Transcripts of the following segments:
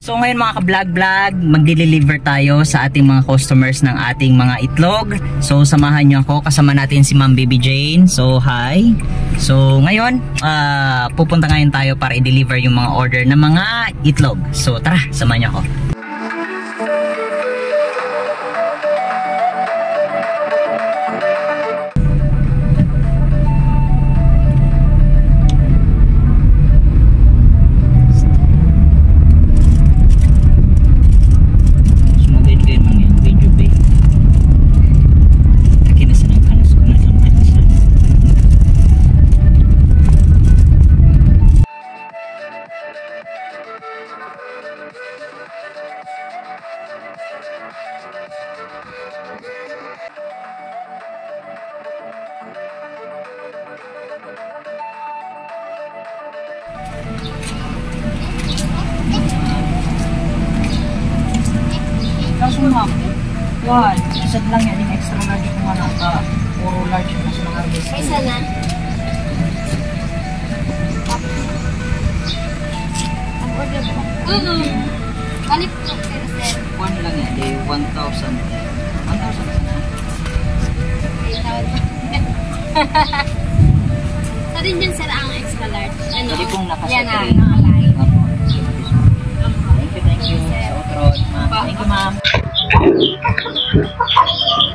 So ngayon mga ka-vlog-vlog, magde-deliver tayo sa ating mga customers ng ating mga itlog. So samahan niyo ako, kasama natin si Ma'am Baby Jane. So hi. So ngayon, pupunta ngayon tayo para i-deliver yung mga order ng mga itlog. So tara, samahan niyo ako. Kaso ma'am, wala. Isad lang yan yung extra large kung ano ka. Puro large yung mas mga harvest. Isa na. Ang order mo? Kanip po, pero sir. One lang yan, day 1,000. 1,000 sana. 3,000. So din dyan sir ang extra large. Ano? Pwede pong nakaset yan na, rin. nakalay. Thank you. Outro, ma'am. Thank you, ma'am.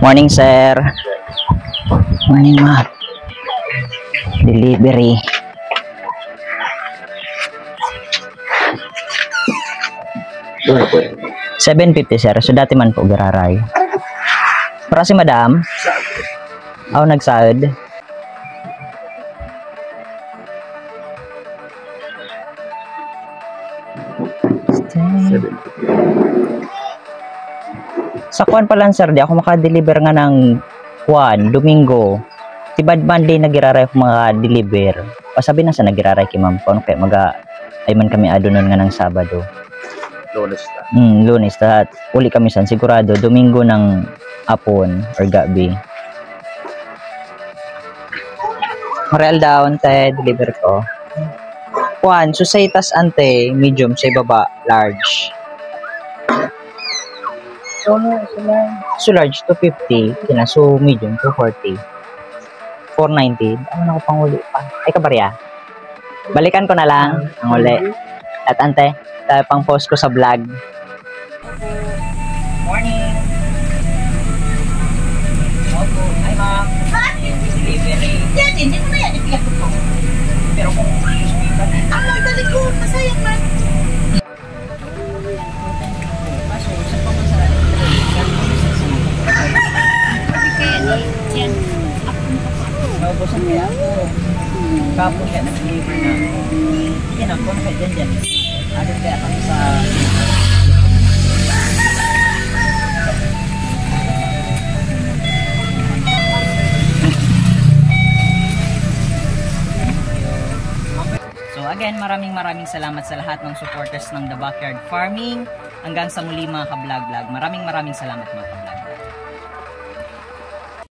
Morning, sir. Morning, ma'am. Delivery. $750, sir. So, dati man po gararay. Para si madam. Ako nagsahod. Sa kuwan pa lang, sir, di ako makadeliver nga ng kuwan, Domingo. Tibad Monday nagiraray ako makadeliver. Pasabi na sa nagiraray kay ma'am ko, kaya ay man kami adonon nga ng Sabado. Lunes na. Lunes. At uli kami san, sigurado, Domingo ng hapon or gabi. Real down, te, deliver ko. Kuwan, so sa itas ante, medium, sa ibaba, large. So large, 250. Kina, so medium, 240. 490. Ano na ko pang uli pa? Ay, kabarya. Balikan ko na lang ang uli. At ante, tayo pang post ko sa vlog. Morning. Opo. Hi, ma'am. Delivery. Yan, hindi mo na yan. Ipiyak ko. Pero kung Ang magdali ko, masayang man. Naubusan kaya ako. Kapon kaya nag-deliver na. Hindi na, kung kaya dyan. Ano kaya kami sa... So again, maraming salamat sa lahat ng supporters ng The Backyard Farming. Hanggang sa muli mga ka-vlog-vlog. Maraming salamat mga ka-vlog.